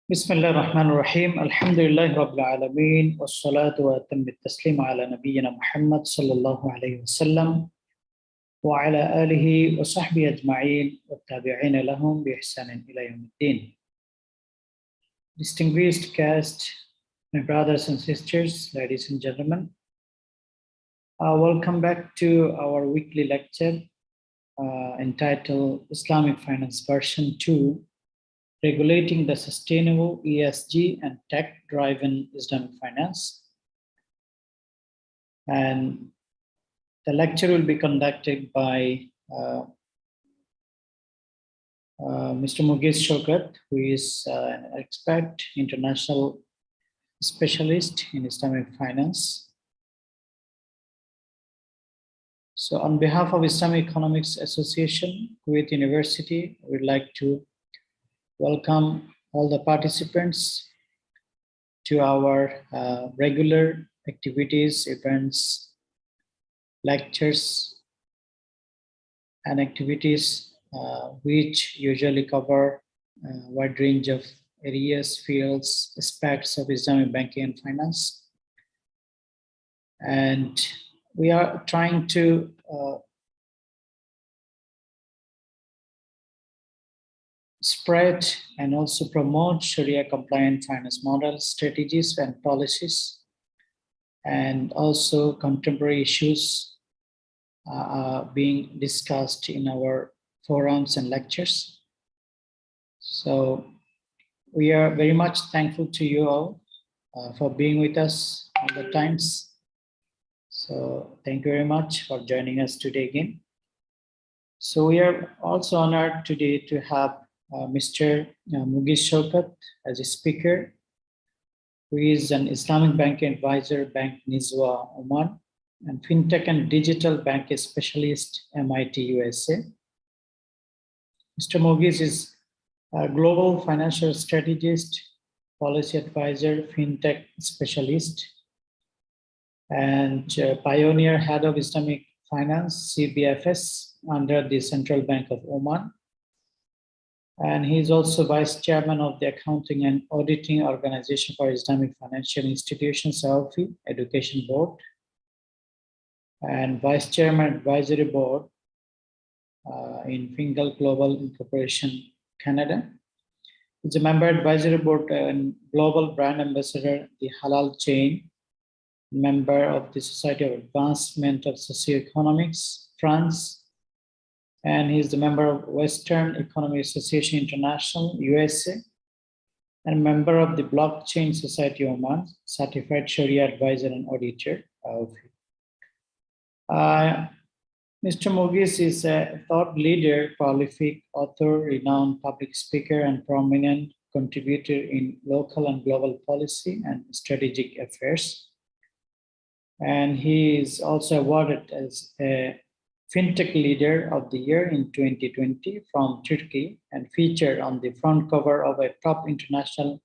Bismillah ar-Rahman ar-Rahim. Alhamdulillah Rabbil Alameen. Wassalatu wa atammi at-taslim ala nabiyyina Muhammad sallallahu alayhi wa sallam. Wa ala alihi wa sahbihi ajma'in wa tabi'ina lahum bi ihsanin ila yawmiddin. Distinguished guests, my brothers and sisters, ladies and gentlemen, welcome back to our weekly lecture entitled Islamic Finance Version 2, Regulating the Sustainable ESG and Tech-Driven Islamic Finance. And the lecture will be conducted by Mr. Mughees Shaukat, who is an expert, international specialist in Islamic finance. So on behalf of Islamic Economics Association, Kuwait University, we'd like to welcome all the participants to our regular activities, events, lectures, and activities which usually cover a wide range of areas, fields, aspects of Islamic banking and finance. And we are trying to spread and also promote Sharia compliant finance models, strategies, and policies, and also contemporary issues being discussed in our forums and lectures. So we are very much thankful to you all for being with us all the times. So thank you very much for joining us today again. So we are also honored today to have Mr. Mughees Shaukat as a speaker, who is an Islamic banking advisor, Bank Nizwa, Oman, and FinTech and Digital Bank Specialist, MIT, USA. Mr. Mughees is a global financial strategist, policy advisor, FinTech specialist, and pioneer head of Islamic Finance, CBFS, under the Central Bank of Oman. And he is also vice chairman of the Accounting and Auditing Organization for Islamic Financial Institutions, IAAOFI, Education Board, and vice chairman advisory board in Fingal Global Incorporation, Canada. He's a member advisory board and global brand ambassador, the Halal Chain, member of the Society of Advancement of Socioeconomics, France, and he's the member of Western Economic Association International, USA, and member of the Blockchain Society Oman, certified Sharia advisor and auditor. Mr. Mughees is a thought leader, prolific author, renowned public speaker, and prominent contributor in local and global policy and strategic affairs. And he is also awarded as a FinTech Leader of the Year in 2020 from Turkey, and featured on the front cover of a top international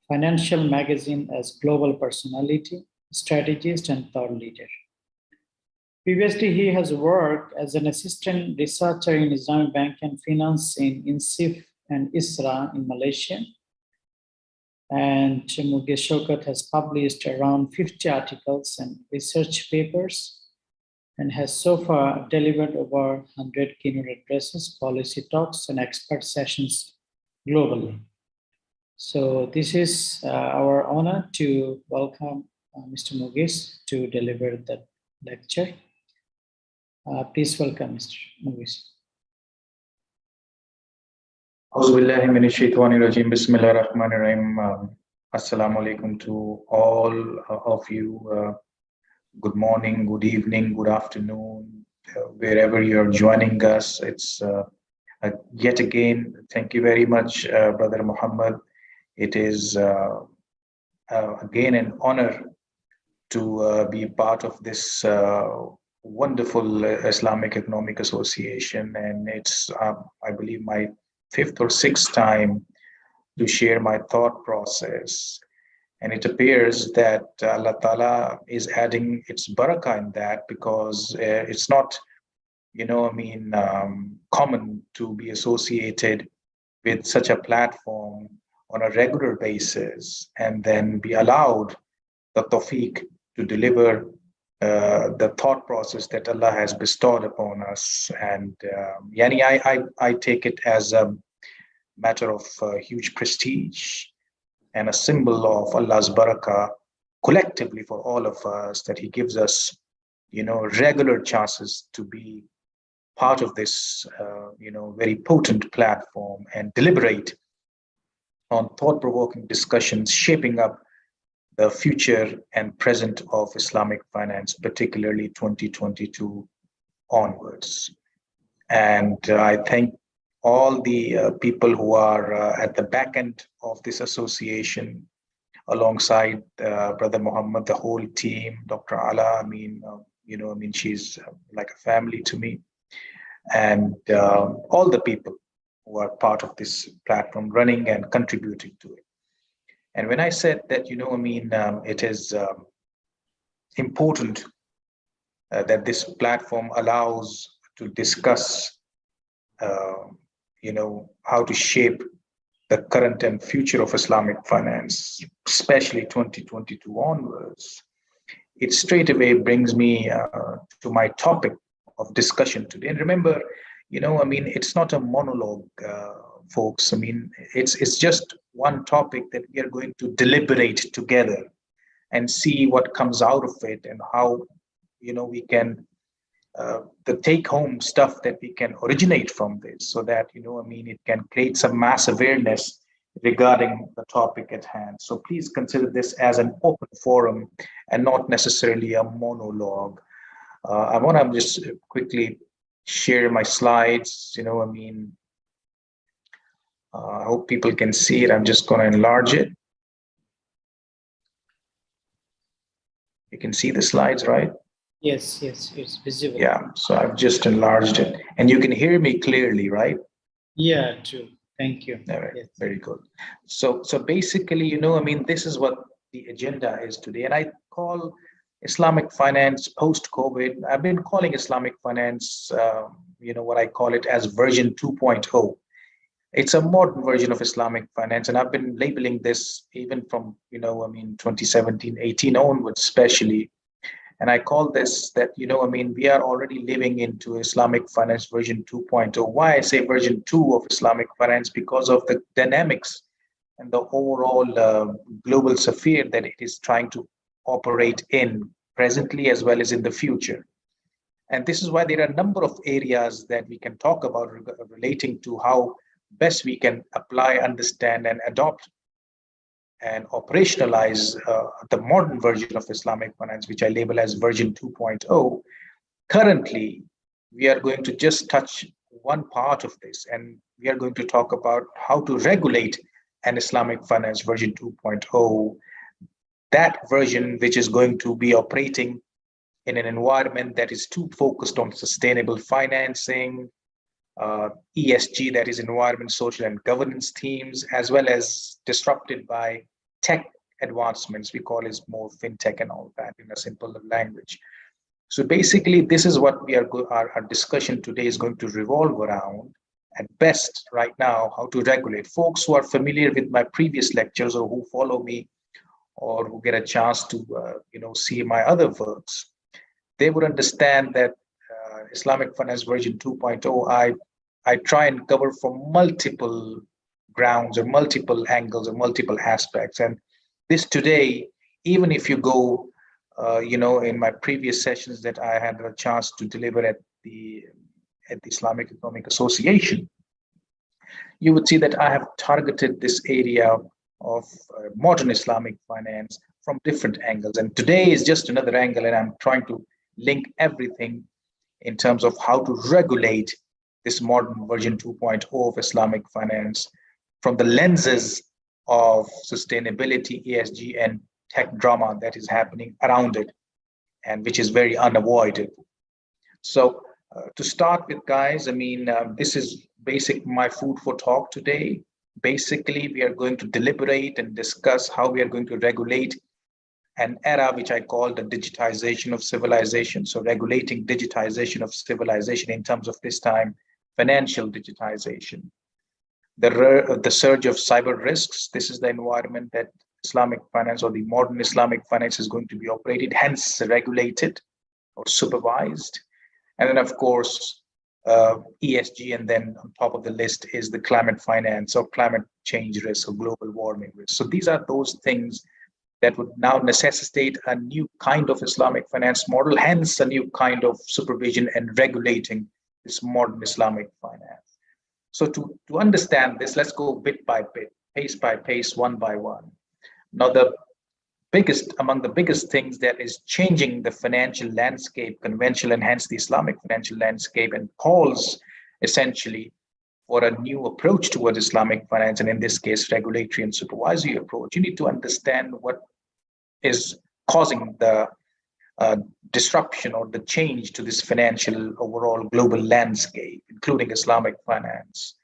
financial magazine as global personality, strategist, and thought leader. Previously, he has worked as an assistant researcher in Islamic Bank and Finance in INSIF and ISRA in Malaysia. And Mughees Shaukat has published around 50 articles and research papers, and has so far delivered over 100 keynote addresses, policy talks, and expert sessions globally. So this is our honor to welcome Mr. Mughees to deliver the lecture. Please welcome Mr. Mughees. Bismillahirrahmanirrahim. Assalamu alaikum to all of you. Good morning, good evening, good afternoon, wherever you're joining us. It's yet again, thank you very much, Brother Muhammad. It is again an honor to be part of this wonderful Islamic Economic Association, and it's I believe my 5th or 6th time to share my thought process And it appears that Allah Ta'ala is adding its barakah in that, because it's not, common to be associated with such a platform on a regular basis and then be allowed the tawfiq to deliver the thought process that Allah has bestowed upon us. And I take it as a matter of huge prestige and a symbol of Allah's barakah collectively for all of us, that He gives us, regular chances to be part of this, very potent platform and deliberate on thought-provoking discussions shaping up the future and present of Islamic finance, particularly 2022 onwards. And I thank all the people who are at the back end of this association, alongside Brother Muhammad, the whole team, Dr. Ala. She's like a family to me, and all the people who are part of this platform, running and contributing to it. And when I said that, it is important that this platform allows to discuss, how to shape the current and future of Islamic finance, especially 2022 onwards, it straight away brings me to my topic of discussion today. And remember, it's not a monologue, folks. It's just one topic that we are going to deliberate together and see what comes out of it, and how, we can, the take-home stuff that we can originate from this, so that, it can create some mass awareness regarding the topic at hand. So please consider this as an open forum and not necessarily a monologue. I want to just quickly share my slides. I hope people can see it. I'm just going to enlarge it. You can see the slides, right? Yes, it's visible. Yeah, so I've just enlarged it. And you can hear me clearly, right? Yeah, true. Thank you. All right, yes. Very good. So basically, this is what the agenda is today. And I call Islamic finance post-COVID, I've been calling Islamic finance, what I call it as version 2.0. It's a modern version of Islamic finance. And I've been labeling this even from, 2017, 18 onwards, especially. And I call this that, we are already living into Islamic finance version 2.0. Why I say version 2 of Islamic finance? Because of the dynamics and the overall global sphere that it is trying to operate in presently as well as in the future. And this is why there are a number of areas that we can talk about relating to how best we can apply, understand, and adopt and operationalize the modern version of Islamic finance, which I label as version 2.0. Currently, we are going to just touch one part of this, and we are going to talk about how to regulate an Islamic finance version 2.0, that version which is going to be operating in an environment that is too focused on sustainable financing, ESG, that is environment, social, and governance themes, as well as disrupted by tech advancements. We call it more fintech and all that in a simple language. So basically, this is what we are our discussion today is going to revolve around. At best, right now, how to regulate. Folks who are familiar with my previous lectures, or who follow me, or who get a chance to see my other works, they would understand that Islamic finance version 2.0, I try and cover from multiple grounds or multiple angles or multiple aspects. And this today, even if you go, in my previous sessions that I had a chance to deliver at the Islamic Economic Association, you would see that I have targeted this area of modern Islamic finance from different angles. And today is just another angle, and I'm trying to link everything in terms of how to regulate this modern version 2.0 of Islamic finance from the lenses of sustainability, ESG, and tech drama that is happening around it, and which is very unavoided. So to start with, guys, this is basic my food for talk today. Basically, we are going to deliberate and discuss how we are going to regulate an era which I call the digitization of civilization. So regulating digitization of civilization in terms of this time, financial digitization. The surge of cyber risks, this is the environment that Islamic finance or the modern Islamic finance is going to be operated, hence regulated or supervised. And then, of course, ESG, and then on top of the list is the climate finance or climate change risk or global warming risk. So these are those things that would now necessitate a new kind of Islamic finance model, hence a new kind of supervision and regulating this modern Islamic finance. So to understand this, let's go bit by bit, pace by pace, one by one. Now, among the biggest things that is changing the financial landscape, conventional and hence the Islamic financial landscape, and calls essentially for a new approach towards Islamic finance, and in this case, regulatory and supervisory approach. You need to understand what is causing the disruption or the change to this financial overall global landscape, including Islamic finance.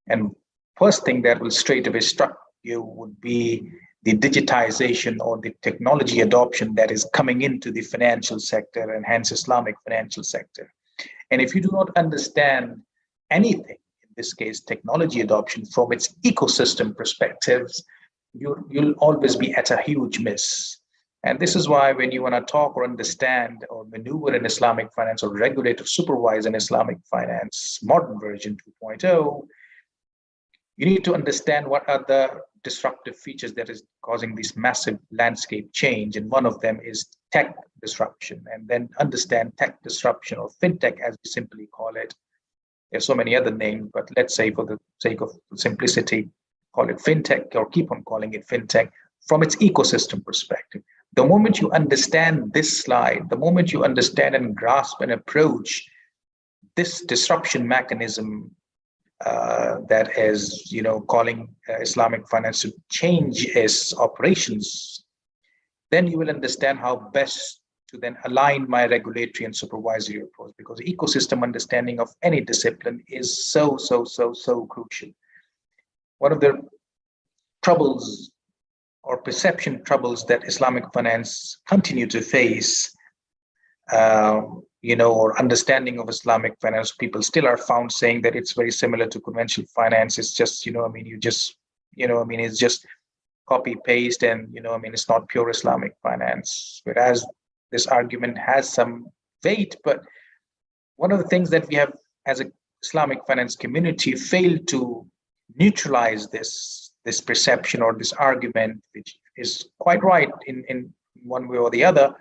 And first thing that will straight away struck you would be the digitization or the technology adoption that is coming into the financial sector and hence Islamic financial sector. And if you do not understand anything, in this case, technology adoption from its ecosystem perspectives, you'll always be at a huge miss. And this is why when you want to talk or understand or maneuver in Islamic finance or regulate or supervise in Islamic finance, modern version 2.0, you need to understand what are the disruptive features that is causing this massive landscape change. And one of them is tech disruption, and then understand tech disruption or fintech as we simply call it. There's so many other names, but let's say for the sake of simplicity, call it fintech or keep on calling it fintech from its ecosystem perspective. The moment you understand this slide, the moment you understand and grasp and approach this disruption mechanism that is, calling Islamic finance to change its operations, then you will understand how best to then align my regulatory and supervisory approach, because ecosystem understanding of any discipline is so crucial. One of the troubles or perception troubles that Islamic finance continue to face, or understanding of Islamic finance, people still are found saying that it's very similar to conventional finance. It's just, it's just copy paste and, it's not pure Islamic finance. Whereas this argument has some weight, but one of the things that we have as an Islamic finance community failed to neutralize this perception or this argument, which is quite right in one way or the other,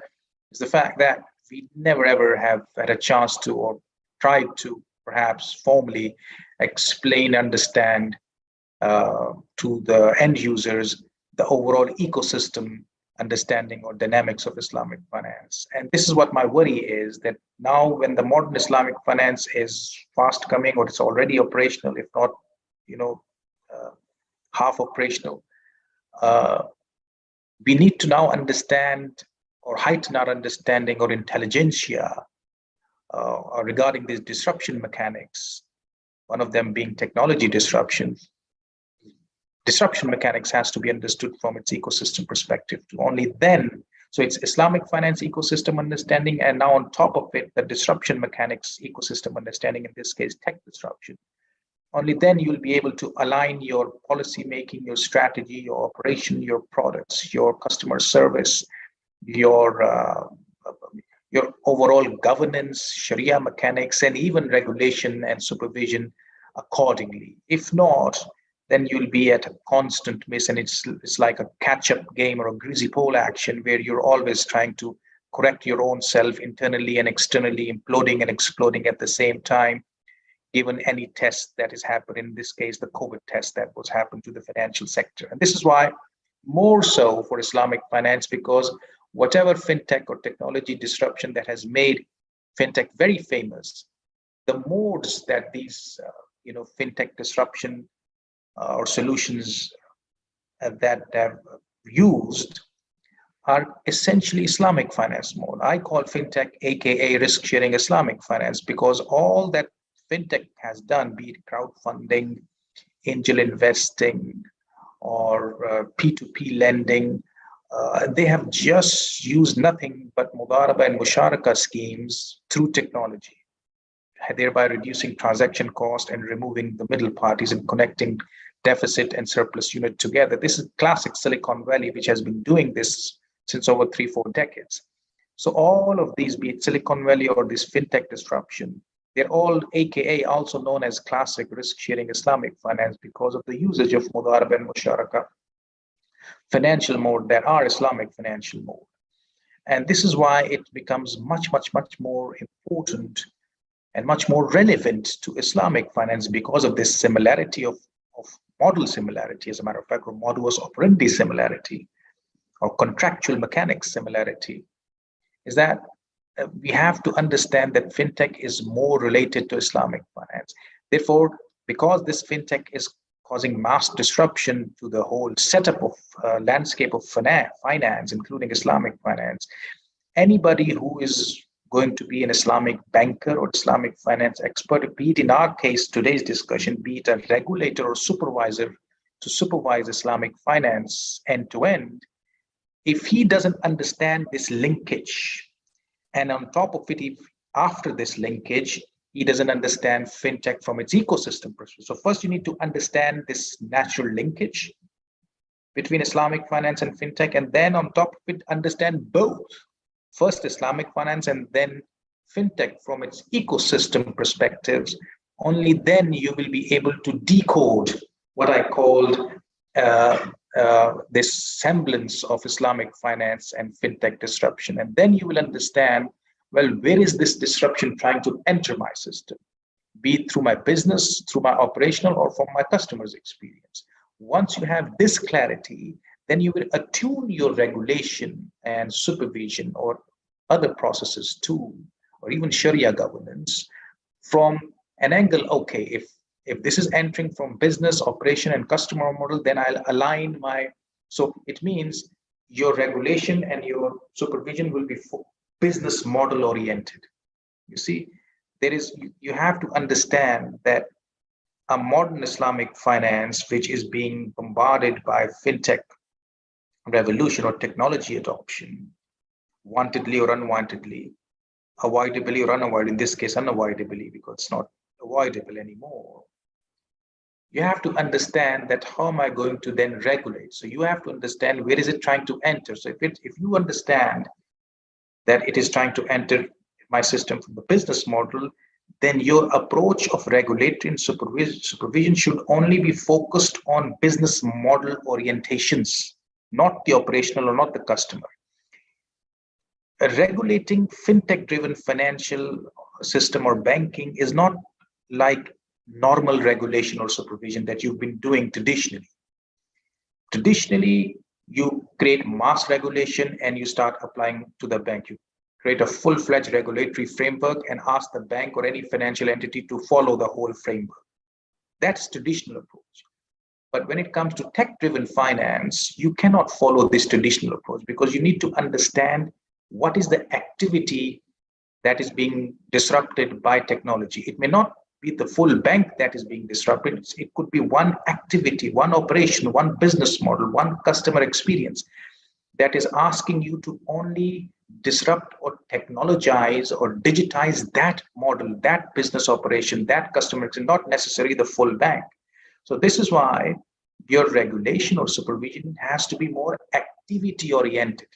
is the fact that we never ever have had a chance to or tried to perhaps formally explain, understand to the end users the overall ecosystem understanding or dynamics of Islamic finance. And this is what my worry is, that now when the modern Islamic finance is fast coming, or it's already operational, if not, half operational, we need to now understand or heighten our understanding or intelligentsia regarding these disruption mechanics, one of them being technology disruption. Disruption mechanics has to be understood from its ecosystem perspective. Only then, so it's Islamic finance ecosystem understanding, and now on top of it, the disruption mechanics ecosystem understanding, in this case, tech disruption. Only then you'll be able to align your policy making, your strategy, your operation, your products, your customer service, your overall governance, Sharia mechanics, and even regulation and supervision accordingly. If not, then you'll be at a constant miss, and it's like a catch-up game or a greasy pole action where you're always trying to correct your own self internally and externally, imploding and exploding at the same time, given any test that has happened, in this case, the COVID test that was happened to the financial sector. And this is why more so for Islamic finance, because whatever fintech or technology disruption that has made fintech very famous, the modes that these, fintech disruption or solutions that have used are essentially Islamic finance mode. I call fintech, AKA risk sharing Islamic finance, because all that fintech has done, be it crowdfunding, angel investing or P2P lending. They have just used nothing but Mudaraba and Musharaka schemes through technology, thereby reducing transaction cost and removing the middle parties and connecting deficit and surplus unit together. This is classic Silicon Valley, which has been doing this since over 3-4 decades. So all of these, be it Silicon Valley or this fintech disruption, they're all AKA, also known as classic risk-sharing Islamic finance, because of the usage of Mudaraba and Musharaka financial mode that are Islamic financial mode. And this is why it becomes much, much, much more important and much more relevant to Islamic finance because of this similarity of model similarity, as a matter of fact, or modus operandi similarity, or contractual mechanics similarity, is that we have to understand that fintech is more related to Islamic finance. Therefore, because this fintech is causing mass disruption to the whole setup of landscape of finance, including Islamic finance, anybody who is going to be an Islamic banker or Islamic finance expert, be it in our case, today's discussion, be it a regulator or supervisor to supervise Islamic finance end to end, if he doesn't understand this linkage, and on top of it, if after this linkage, he doesn't understand fintech from its ecosystem perspective. So first you need to understand this natural linkage between Islamic finance and fintech, and then on top of it, understand both. First Islamic finance and then fintech from its ecosystem perspectives. Only then you will be able to decode what I called this semblance of Islamic finance and fintech disruption. And then you will understand, well, where is this disruption trying to enter my system? Be it through my business, through my operational, or from my customers' experience. Once you have this clarity, then you will attune your regulation and supervision or other processes too, or even Sharia governance from an angle, okay, if this is entering from business, operation, and customer model, then I'll align so it means your regulation and your supervision will be business model oriented. You see, you have to understand that a modern Islamic finance, which is being bombarded by fintech revolution or technology adoption, wantedly or unwantedly, avoidably or unavoidably, in this case unavoidably because it's not avoidable anymore. You have to understand that how am I going to then regulate? So you have to understand where is it trying to enter. So if you understand that it is trying to enter my system from the business model, then your approach of regulatory and supervision should only be focused on business model orientations, not the operational or not the customer. Regulating fintech-driven financial system or banking is not like normal regulation or supervision that you've been doing traditionally. Traditionally, you create mass regulation and you start applying to the bank. You create a full-fledged regulatory framework and ask the bank or any financial entity to follow the whole framework. That's traditional approach. But when it comes to tech-driven finance, you cannot follow this traditional approach because you need to understand what is the activity that is being disrupted by technology. It may not be the full bank that is being disrupted. It could be one activity, one operation, one business model, one customer experience that is asking you to only disrupt or technologize or digitize that model, that business operation, that customer experience, not necessarily the full bank. So this is why your regulation or supervision has to be more activity oriented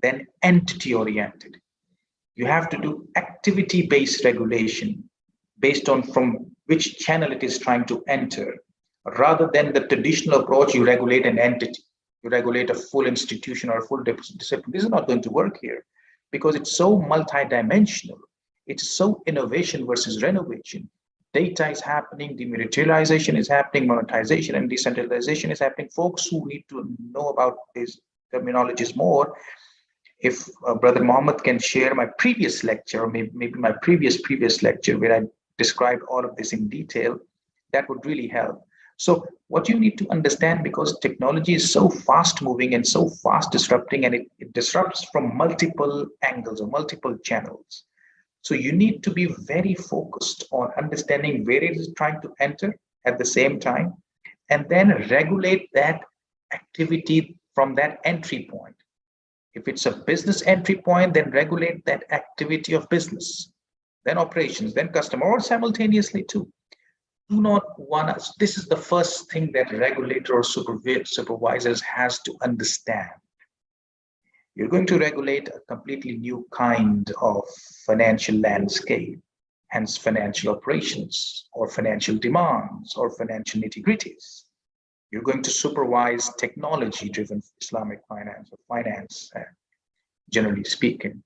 than entity oriented. You have to do activity-based regulation based on from which channel it is trying to enter, rather than the traditional approach, you regulate an entity, you regulate a full institution or a full discipline. This is not going to work here because it's so multidimensional. It's so innovation versus renovation. Data is happening, dematerialization is happening, monetization and decentralization is happening. Folks who need to know about these terminologies more, if Brother Mohammed can share my previous lecture, or maybe my previous lecture where I described all of this in detail, that would really help. So what you need to understand, because technology is so fast moving and so fast disrupting, and it disrupts from multiple angles or multiple channels. So you need to be very focused on understanding where it is trying to enter at the same time, and then regulate that activity from that entry point. If it's a business entry point, then regulate that activity of business, then operations, then customer, or simultaneously too. Do not want us. This is the first thing that regulator or supervisors has to understand. You're going to regulate a completely new kind of financial landscape, hence financial operations or financial demands or financial nitty-gritties. You're going to supervise technology-driven Islamic finance or finance, generally speaking.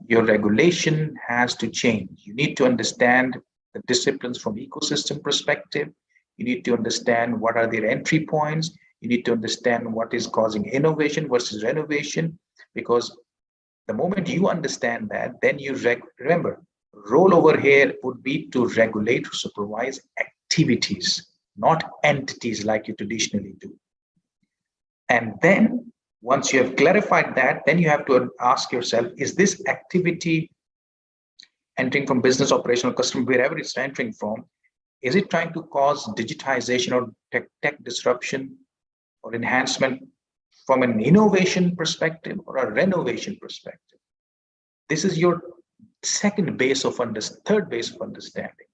Your regulation has to change. You need to understand the disciplines from ecosystem perspective. You need to understand what are their entry points. You need to understand what is causing innovation versus renovation, because the moment you understand that, then you remember, role over here would be to regulate or supervise activities, not entities like you traditionally do. And then once you have clarified that, then you have to ask yourself, is this activity entering from business, operational, customer, wherever it's entering from, is it trying to cause digitization or tech disruption or enhancement from an innovation perspective or a renovation perspective? This is your third base of understanding.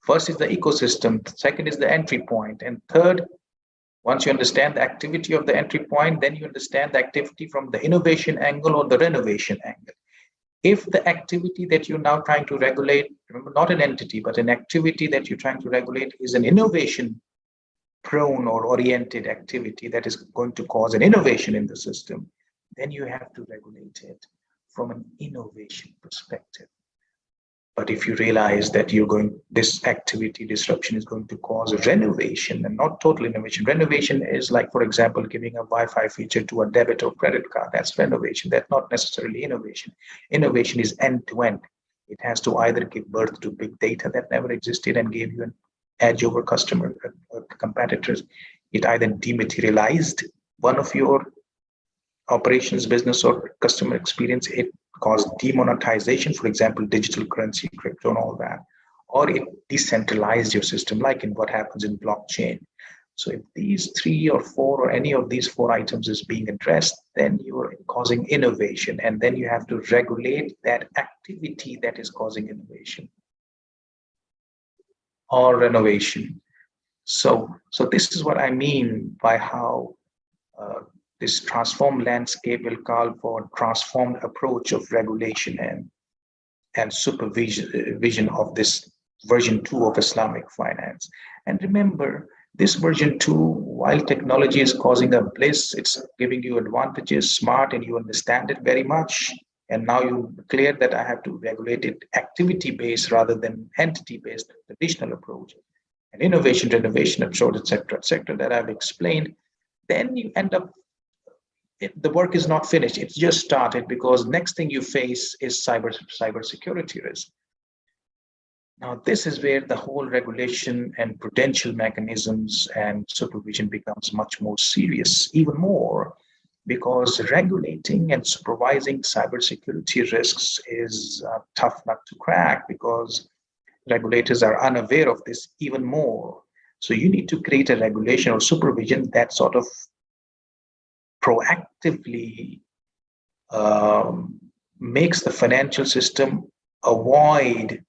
First is the ecosystem, second is the entry point, and third, once you understand the activity of the entry point, then you understand the activity from the innovation angle or the renovation angle. If the activity that you're now trying to regulate, remember, not an entity, but an activity that you're trying to regulate is an innovation prone or oriented activity that is going to cause an innovation in the system, then you have to regulate it from an innovation perspective. But if you realize that this activity disruption is going to cause a renovation and not total innovation. Renovation is like, for example, giving a Wi-Fi feature to a debit or credit card. That's renovation. That's not necessarily innovation. Innovation is end-to-end. It has to either give birth to big data that never existed and gave you an edge over customer or competitors. It either dematerialized one of your operations, business, or customer experience. It caused demonetization, for example, digital currency, crypto, and all that, or it decentralized your system, like in what happens in blockchain. So if these 3 or 4 or any of these 4 items is being addressed, then you are causing innovation, and then you have to regulate that activity that is causing innovation or renovation. So this is what I mean by how this transformed landscape will call for transformed approach of regulation and supervision of this version 2 of Islamic finance. And remember, this version 2, while technology is causing a bliss, it's giving you advantages, smart, and you understand it very much. And now you're clear that I have to regulate it activity-based rather than entity-based, traditional approach, and innovation, renovation approach, etc., that I've explained. Then you end up, the work is not finished. It's just started, because next thing you face is cybersecurity risk. Now, this is where the whole regulation and prudential mechanisms and supervision becomes much more serious, even more, because regulating and supervising cybersecurity risks is a tough nut to crack, because regulators are unaware of this even more. So you need to create a regulation or supervision that sort of proactively makes the financial system avoid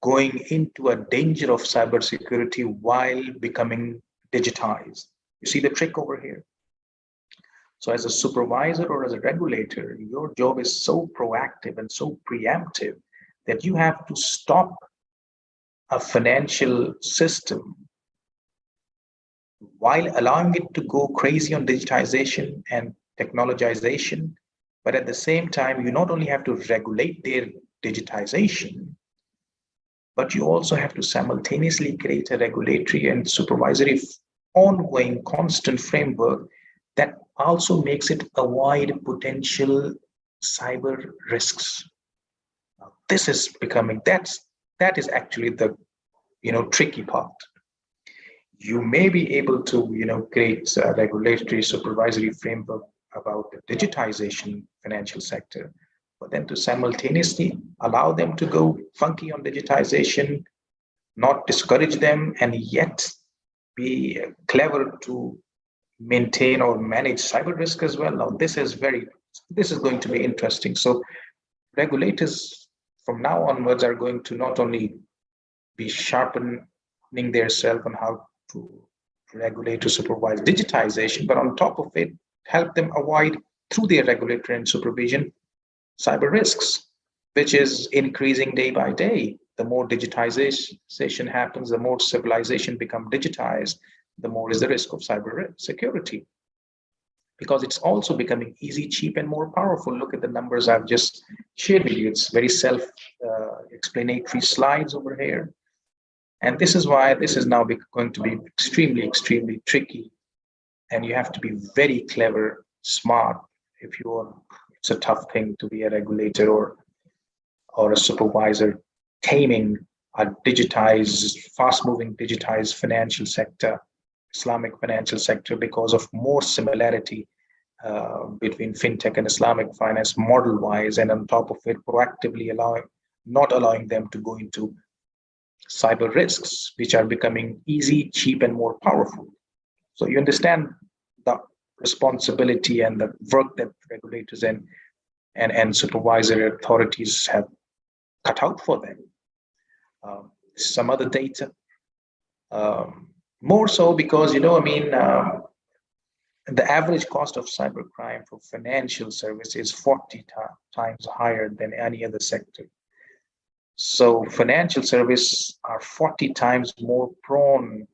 going into a danger of cybersecurity while becoming digitized. You see the trick over here? So as a supervisor or as a regulator, your job is so proactive and so preemptive that you have to stop a financial system while allowing it to go crazy on digitization and technologization. But at the same time, you not only have to regulate their digitization, but you also have to simultaneously create a regulatory and supervisory ongoing constant framework that also makes it avoid potential cyber risks. Now, this is becoming, that is actually the tricky part. You may be able to create a regulatory supervisory framework about the digitization financial sector, but then to simultaneously allow them to go funky on digitization, not discourage them, and yet be clever to maintain or manage cyber risk as well. Now, this is going to be interesting. So regulators from now onwards are going to not only be sharpening themselves on how to regulate to supervise digitization, but on top of it, help them avoid through their regulatory and supervision cyber risks, which is increasing day by day. The more digitization happens, the more civilization becomes digitized, the more is the risk of cyber security. Because it's also becoming easy, cheap, and more powerful. Look at the numbers I've just shared with you. It's very self-explanatory slides over here. And this is why this is now going to be extremely, extremely tricky. And you have to be very clever, smart. It's a tough thing to be a regulator or a supervisor taming a digitized, fast-moving digitized financial sector, Islamic financial sector, because of more similarity between fintech and Islamic finance model-wise, and on top of it, proactively not allowing them to go into cyber risks, which are becoming easy, cheap, and more powerful. So you understand the responsibility and the work that regulators and supervisory authorities have cut out for them. Some other data, more so because, the average cost of cybercrime for financial service is 40 times higher than any other sector. So financial service are 40 times more prone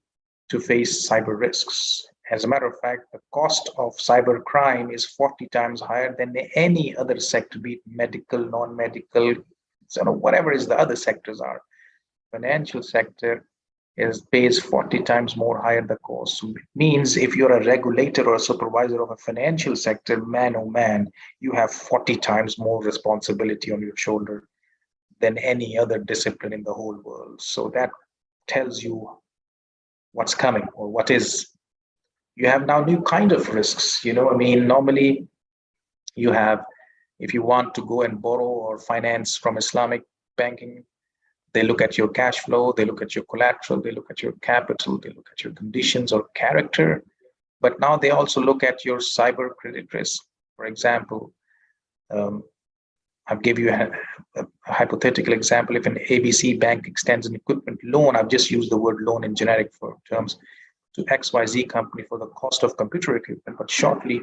to face cyber risks. As a matter of fact, the cost of cybercrime is 40 times higher than any other sector, be it medical, non-medical, whatever is the other sectors are. Financial sector pays 40 times more higher the cost. So it means if you're a regulator or a supervisor of a financial sector, man, oh man, you have 40 times more responsibility on your shoulder than any other discipline in the whole world. So that tells you what's coming or what is. You have now new kind of risks. Normally you have, if you want to go and borrow or finance from Islamic banking, they look at your cash flow, they look at your collateral, they look at your capital, they look at your conditions or character. But now they also look at your cyber credit risk. For example, I'll give you a hypothetical example. If an ABC bank extends an equipment loan, I've just used the word loan in generic terms, to XYZ company for the cost of computer equipment, but shortly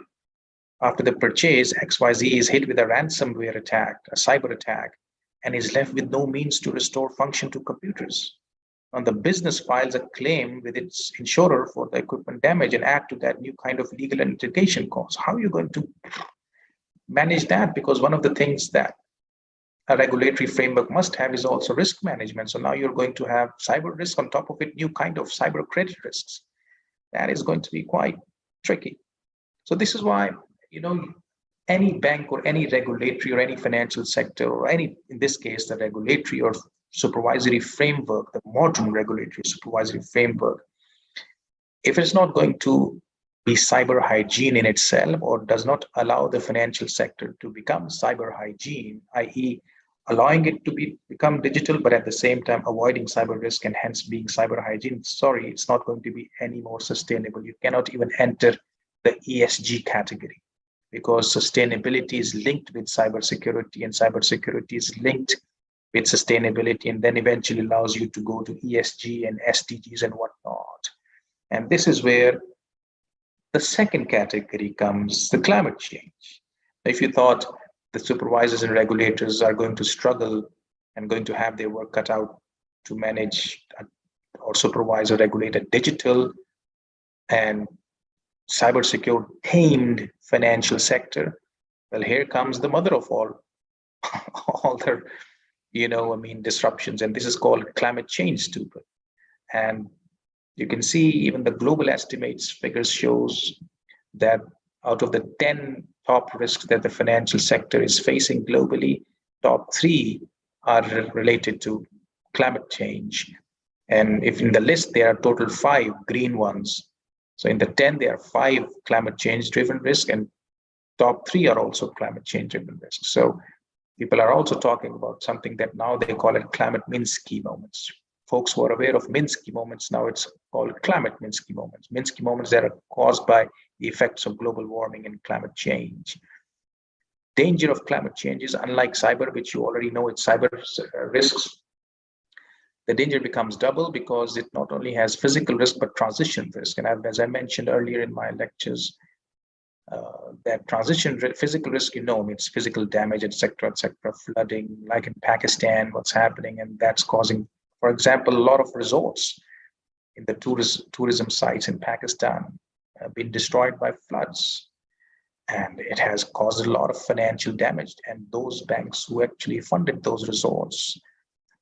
after the purchase, XYZ is hit with a ransomware attack, a cyber attack, and is left with no means to restore function to computers. And the business files a claim with its insurer for the equipment damage and add to that new kind of legal and litigation costs. How are you going to manage that? Because one of the things that a regulatory framework must have is also risk management. So now you're going to have cyber risk on top of it, new kind of cyber credit risks. That is going to be quite tricky. So this is why, any bank or any regulatory or any financial sector or any, in this case, the regulatory or supervisory framework, the modern regulatory supervisory framework, if it's not going to be cyber hygiene in itself or does not allow the financial sector to become cyber hygiene, i.e. allowing it to become digital, but at the same time avoiding cyber risk and hence being cyber hygiene, sorry, it's not going to be any more sustainable. You cannot even enter the ESG category because sustainability is linked with cybersecurity and cybersecurity is linked with sustainability and then eventually allows you to go to ESG and SDGs and whatnot. And this is where the second category comes, the climate change. If you thought the supervisors and regulators are going to struggle and going to have their work cut out to manage or supervise or regulate a digital and cyber-secure tamed financial sector, well, here comes the mother of all the disruptions, and this is called climate change, stupid. And you can see even the global estimates figures shows that out of the 10 top risks that the financial sector is facing globally, top 3 are related to climate change. And if in the list there are total 5 green ones, so in the 10 there are 5 climate change driven risks and top 3 are also climate change driven risks. So people are also talking about something that now they call it climate Minsky moments. folks who are aware of Minsky moments, now it's called climate Minsky moments. Minsky moments that are caused by the effects of global warming and climate change. Danger of climate change is unlike cyber, which you already know, it's cyber risks. The danger becomes double because it not only has physical risk, but transition risk. And as I mentioned earlier in my lectures, that physical risk, means physical damage, etc., flooding, like in Pakistan, what's happening, and that's causing, for example, a lot of resorts in the tourism sites in Pakistan have been destroyed by floods, and it has caused a lot of financial damage. And those banks who actually funded those resorts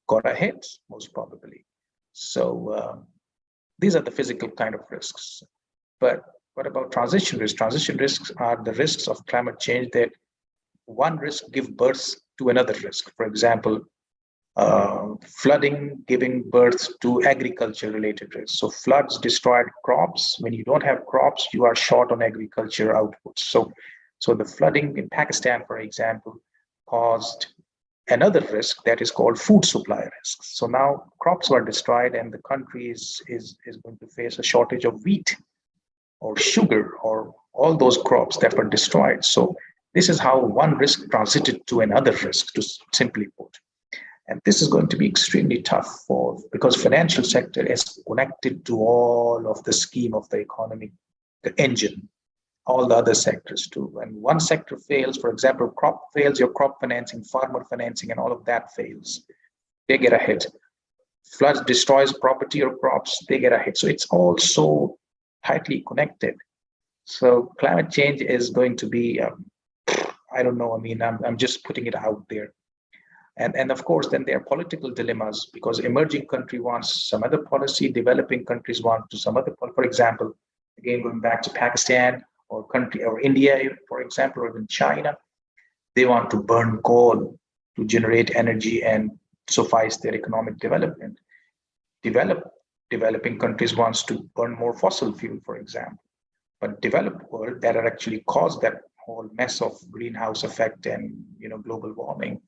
got a hit, most probably. So these are the physical kind of risks. But what about transition risks? Transition risks are the risks of climate change that one risk gives birth to another risk. For example, flooding giving birth to agriculture-related risks. So floods destroyed crops. When you don't have crops, you are short on agriculture outputs. So the flooding in Pakistan, for example, caused another risk that is called food supply risk. So now crops were destroyed, and the country is going to face a shortage of wheat or sugar or all those crops that were destroyed. So this is how one risk transited to another risk, to simply put. And this is going to be extremely tough because financial sector is connected to all of the scheme of the economy, the engine, all the other sectors too. When one sector fails, for example, crop fails, your crop financing, farmer financing, and all of that fails, they get a hit. Floods destroys property or crops, they get a hit. So it's all so tightly connected. So climate change is going to be, I don't know, I'm just putting it out there. And of course, then there are political dilemmas because emerging country wants some other policy, developing countries want to some other policy. For example, again, going back to Pakistan or India, for example, or even China, they want to burn coal to generate energy and suffice their economic development. Developing countries wants to burn more fossil fuel, for example. But developed world that are actually caused that whole mess of greenhouse effect and global warming,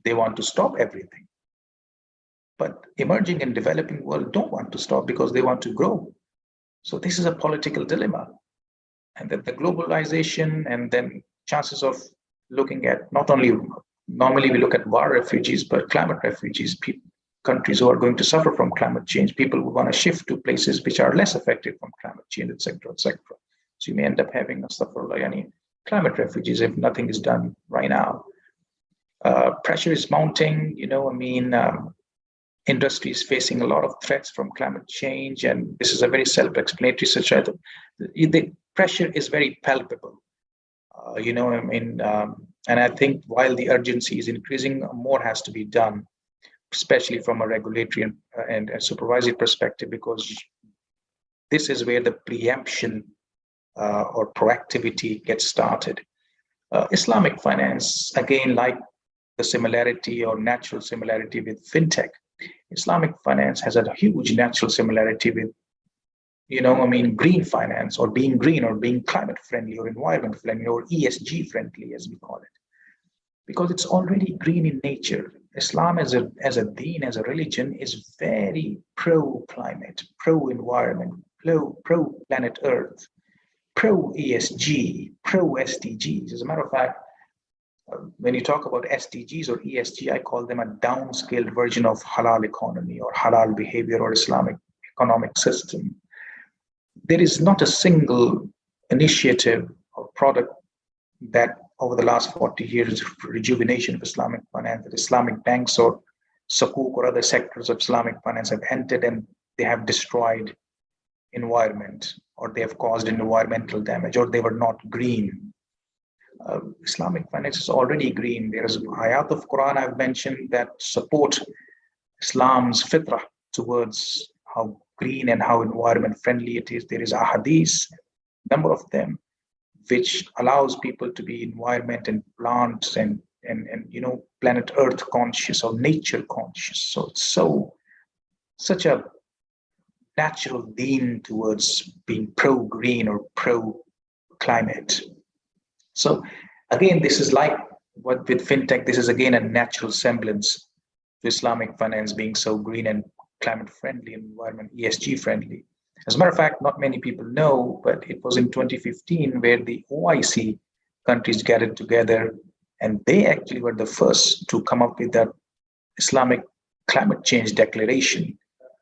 they want to stop everything. But emerging and developing world don't want to stop because they want to grow. So this is a political dilemma. And then the globalization and then chances of looking at not only, normally we look at war refugees, but climate refugees, countries who are going to suffer from climate change, people who want to shift to places which are less affected from climate change, etc., etc. So you may end up having a suffer like any climate refugees if nothing is done right now. Pressure is mounting, industry is facing a lot of threats from climate change, and this is a very self-explanatory situation. The pressure is very palpable, and I think while the urgency is increasing, more has to be done, especially from a regulatory and supervisory perspective, because this is where the preemption or proactivity gets started. Islamic finance, again, like the similarity or natural similarity with fintech, Islamic finance has a huge natural similarity with, green finance, or being green, or being climate friendly, or environment friendly, or ESG friendly, as we call it, because it's already green in nature. Islam as a deen, as a religion, is very pro-climate, pro-environment, pro-planet Earth, pro-ESG, pro-SDGs. As a matter of fact, when you talk about SDGs or ESG, I call them a downscaled version of halal economy or halal behavior or Islamic economic system. There is not a single initiative or product that over the last 40 years, rejuvenation of Islamic finance, that Islamic banks or Sukuk or other sectors of Islamic finance have entered and they have destroyed environment, or they have caused environmental damage, or they were not green. Islamic finance is already green. There is ayat of Quran I've mentioned that support Islam's fitrah towards how green and how environment friendly it is. There is ahadith, number of them, which allows people to be environment and plants and planet Earth conscious or nature conscious. So it's such a natural lean towards being pro-green or pro-climate. So again, this is like what with fintech, this is again a natural semblance to Islamic finance being so green and climate friendly environment, ESG friendly. As a matter of fact, not many people know, but it was in 2015 where the OIC countries gathered together, and they actually were the first to come up with that Islamic climate change declaration,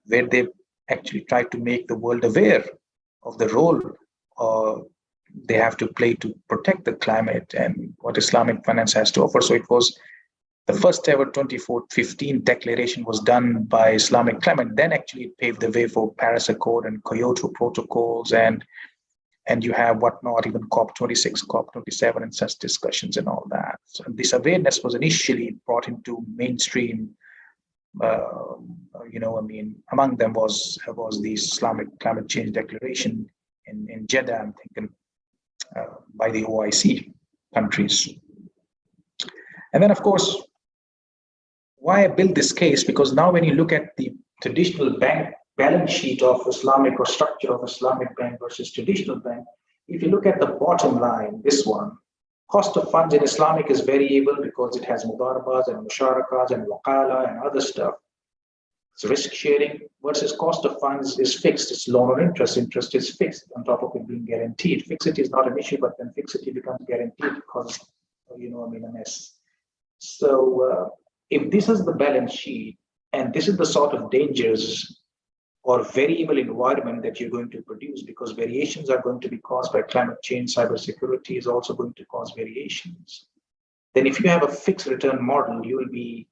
where they actually tried to make the world aware of the role they have to play to protect the climate and what Islamic finance has to offer. So it was the first ever 2015 declaration was done by Islamic climate. Then actually it paved the way for Paris Accord and Kyoto protocols, and you have whatnot, even COP26, COP27, and such discussions and all that. So this awareness was initially brought into mainstream. Among them was the Islamic Climate Change Declaration in Jeddah, I'm thinking, by the OIC countries. And then, of course, why I built this case, because now when you look at the traditional bank balance sheet of Islamic or structure of Islamic bank versus traditional bank, if you look at the bottom line, this one, cost of funds in Islamic is variable because it has mudarabas and musharakas and waqala and other stuff. So risk sharing versus cost of funds is fixed. It's loan or interest. Interest is fixed on top of it being guaranteed. Fixity is not an issue, but then fixity becomes guaranteed because, a mess. So if this is the balance sheet, and this is the sort of dangers or variable environment that you're going to produce, because variations are going to be caused by climate change, cybersecurity is also going to cause variations. Then if you have a fixed return model, you'll be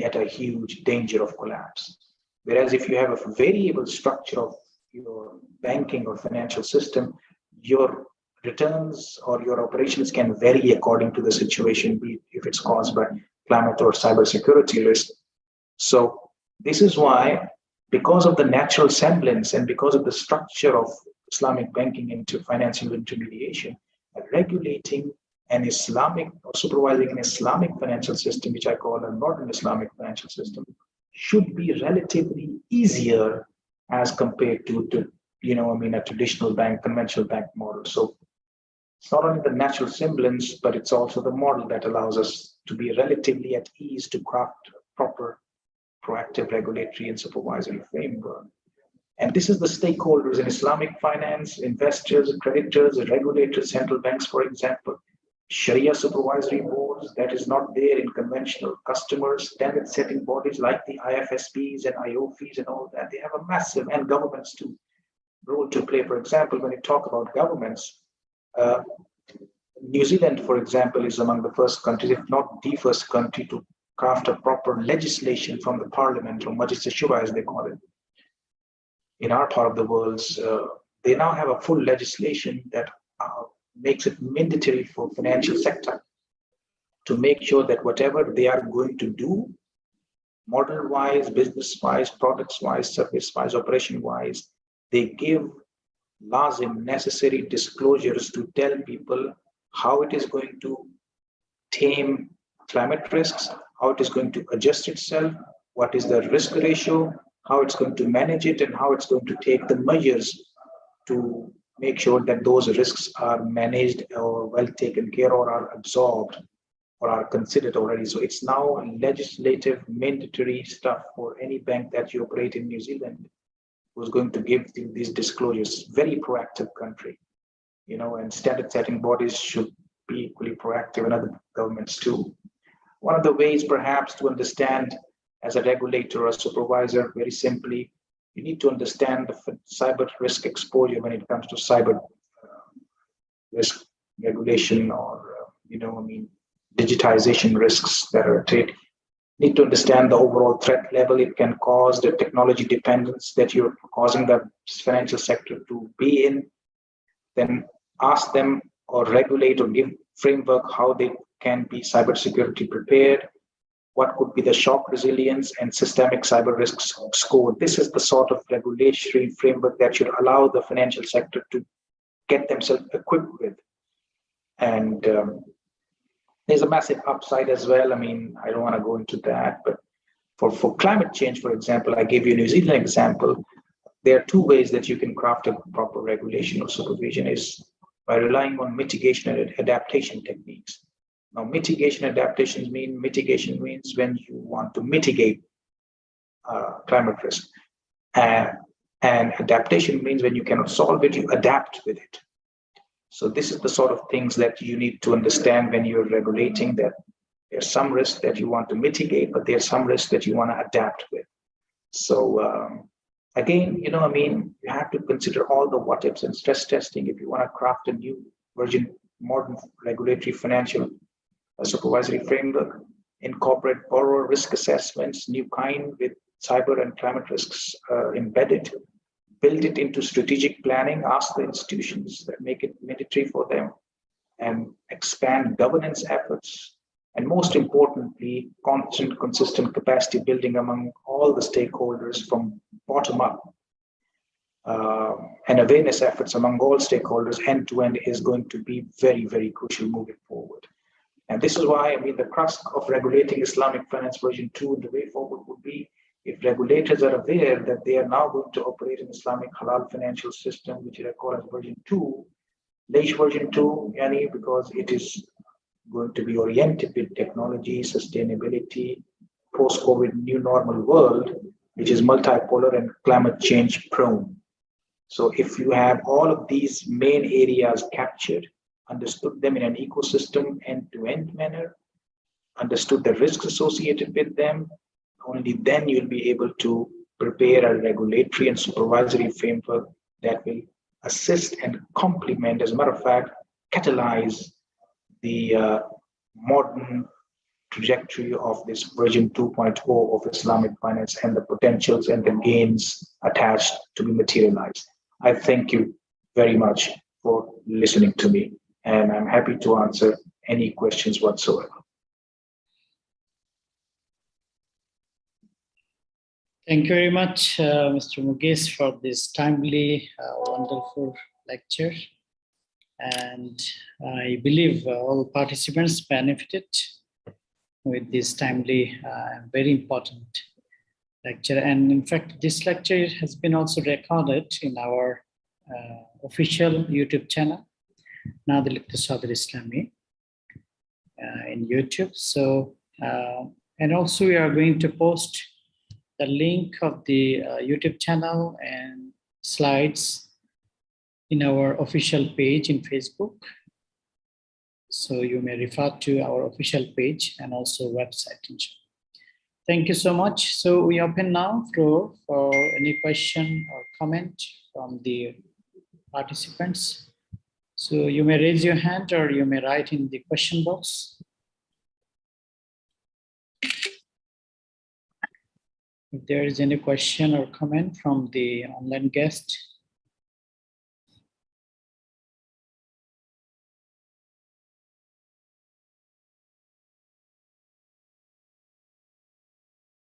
at a huge danger of collapse. Whereas if you have a variable structure of your banking or financial system, your returns or your operations can vary according to the situation, if it's caused by climate or cybersecurity risk. So this is why, because of the natural semblance and because of the structure of Islamic banking into financial intermediation, regulating an Islamic or supervising an Islamic financial system, which I call a modern Islamic financial system, should be relatively easier as compared to a traditional bank, conventional bank model. So it's not only the natural semblance, but it's also the model that allows us to be relatively at ease to craft proper proactive regulatory and supervisory framework. And this is the stakeholders in Islamic finance, investors, creditors, regulators, central banks, for example, Sharia supervisory boards that is not there in conventional customers, standard setting bodies like the IFSBs and IAAOFIs and all that. They have a massive, and governments too, role to play. For example, when you talk about governments, New Zealand, for example, is among the first countries, if not the first country, to craft a proper legislation from the parliament, or Majlis Shura as they call it. In our part of the world, they now have a full legislation that makes it mandatory for financial sector to make sure that whatever they are going to do, model-wise, business-wise, products-wise, service-wise, operation-wise, they give lazim necessary disclosures to tell people how it is going to tame climate risks, how it is going to adjust itself, what is the risk ratio, how it's going to manage it, and how it's going to take the measures to make sure that those risks are managed or well taken care or are absorbed or are considered already. So it's now legislative mandatory stuff for any bank that you operate in New Zealand who's going to give these disclosures. Very proactive country, and standard setting bodies should be equally proactive, and other governments too. One of the ways perhaps to understand as a regulator or a supervisor, very simply, you need to understand the cyber risk exposure when it comes to cyber risk regulation or, digitization risks that are taken. You need to understand the overall threat level it can cause, the technology dependence that you're causing the financial sector to be in. Then ask them or regulate or give framework how they can be cybersecurity prepared. What could be the shock resilience and systemic cyber risk score? This is the sort of regulatory framework that should allow the financial sector to get themselves equipped with. And there's a massive upside as well. I don't want to go into that, but for climate change, for example, I gave you a New Zealand example. There are two ways that you can craft a proper regulation or supervision is by relying on mitigation and adaptation techniques. Now, mitigation means when you want to mitigate climate risk. And adaptation means when you cannot solve it, you adapt with it. So this is the sort of things that you need to understand when you're regulating, that there's some risk that you want to mitigate, but there's some risk that you want to adapt with. So again, you have to consider all the what ifs and stress testing if you want to craft a new modern regulatory financial supervisory framework, incorporate borrower risk assessments, new kind with cyber and climate risks embedded, build it into strategic planning, ask the institutions that make it mandatory for them, and expand governance efforts. And most importantly, consistent capacity building among all the stakeholders from bottom up. And awareness efforts among all stakeholders end to end is going to be very, very crucial moving forward. And this is why, the crux of regulating Islamic finance version 2 and the way forward would be if regulators are aware that they are now going to operate an Islamic halal financial system, which is called as version 2, Leish version 2, because it is going to be oriented with technology, sustainability, post-COVID new normal world, which is multipolar and climate change prone. So if you have all of these main areas captured, understood them in an ecosystem end-to-end manner, understood the risks associated with them, only then you'll be able to prepare a regulatory and supervisory framework that will assist and complement, as a matter of fact, catalyze the modern trajectory of this version 2.0 of Islamic finance and the potentials and the gains attached to be materialized. I thank you very much for listening to me, and I'm happy to answer any questions whatsoever. Thank you very much, Mr. Mughees, for this timely, wonderful lecture. And I believe all participants benefited with this timely, very important lecture. And in fact, this lecture has been also recorded in our official YouTube channel, Nadal Iqtisad Islami, in YouTube. So, and also we are going to post the link of the YouTube channel and slides in our official page in Facebook. So you may refer to our official page and also website. Thank you so much. So we open now floor for any question or comment from the participants. So you may raise your hand or you may write in the question box. If there is any question or comment from the online guest.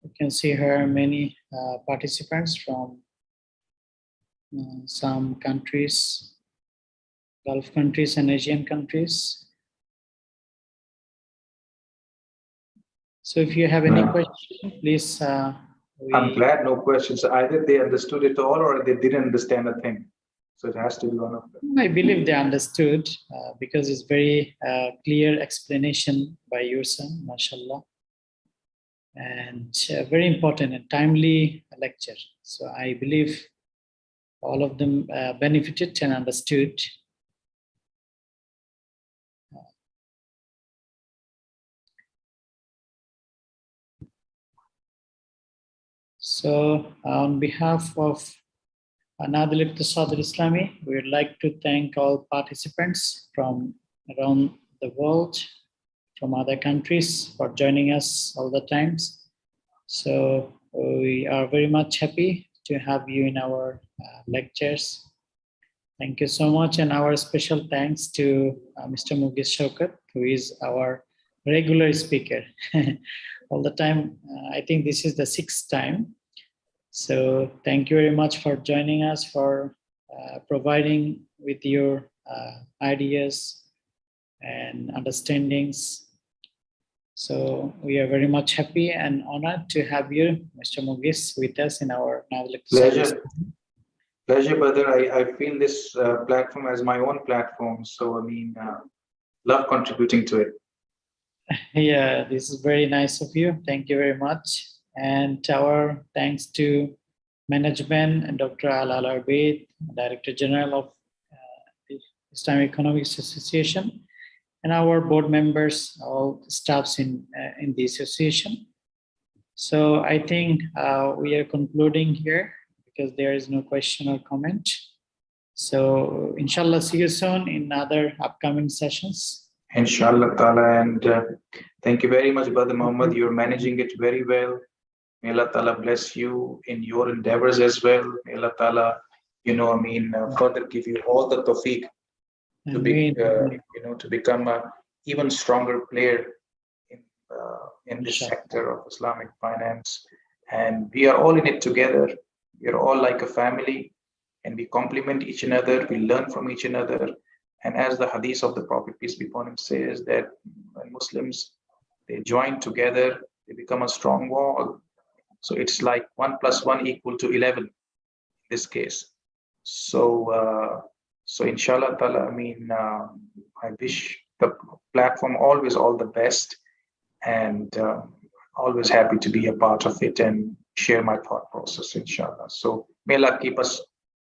You can see here many participants from some countries, Gulf countries and Asian countries. So if you have any question, please. I'm glad no questions. Either they understood it all or they didn't understand a thing. So it has to be one of them. I believe they understood because it's very clear explanation by your son, mashallah. And very important and timely lecture. So I believe all of them benefited and understood. So on behalf of Nadal Iqtisad Islami, we would like to thank all participants from around the world, from other countries for joining us all the times. So we are very much happy to have you in our lectures. Thank you so much, and our special thanks to Mr. Mughees Shaukat, who is our regular speaker all the time. I think this is the 6th time. So thank you very much for joining us, for providing with your ideas and understandings. So we are very much happy and honored to have you, Mr. Mughees, with us in our Pleasure. Pleasure, brother. I feel this platform as my own platform. So, love contributing to it. Yeah, this is very nice of you. Thank you very much. And our thanks to management and Dr. Al Arbeid, Director General of the Islamic Economics Association, and our board members, all staffs in the association. So I think we are concluding here because there is no question or comment. So inshallah, see you soon in other upcoming sessions. Inshallah ta'ala, and thank you very much, Brother Muhammad. You're managing it very well. May Allah ta'ala bless you in your endeavors as well. May Allah ta'ala, further give you all the tawfiq to be, to become a even stronger player in this sector of Islamic finance. And we are all in it together. We are all like a family, and we complement each another. We learn from each another. And as the hadith of the Prophet, peace be upon him, says that when Muslims, they join together, they become a strong wall. So it's like 1 + 1 = 11 in this case. So inshallah ta'ala, I wish the platform always all the best, and always happy to be a part of it and share my thought process, inshallah. So may Allah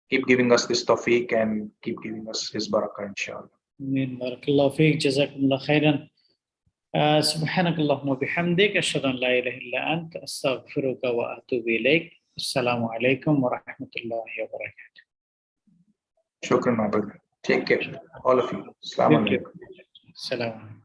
keep giving us this tawfiq and keep giving us his barakah, inshallah. Ameen. Barakallahu feek. Jazakumullah khairan. Subhanakallahumma bihamdik. Ashhadu an la ilaha illa anta astaghfiruka wa atubu ilayk. Assalamu alaikum wa rahmatullahi wa barakatuh. Shukran, my brother. Take care, all of you. Assalamu alaikum. Assalamu alaikum.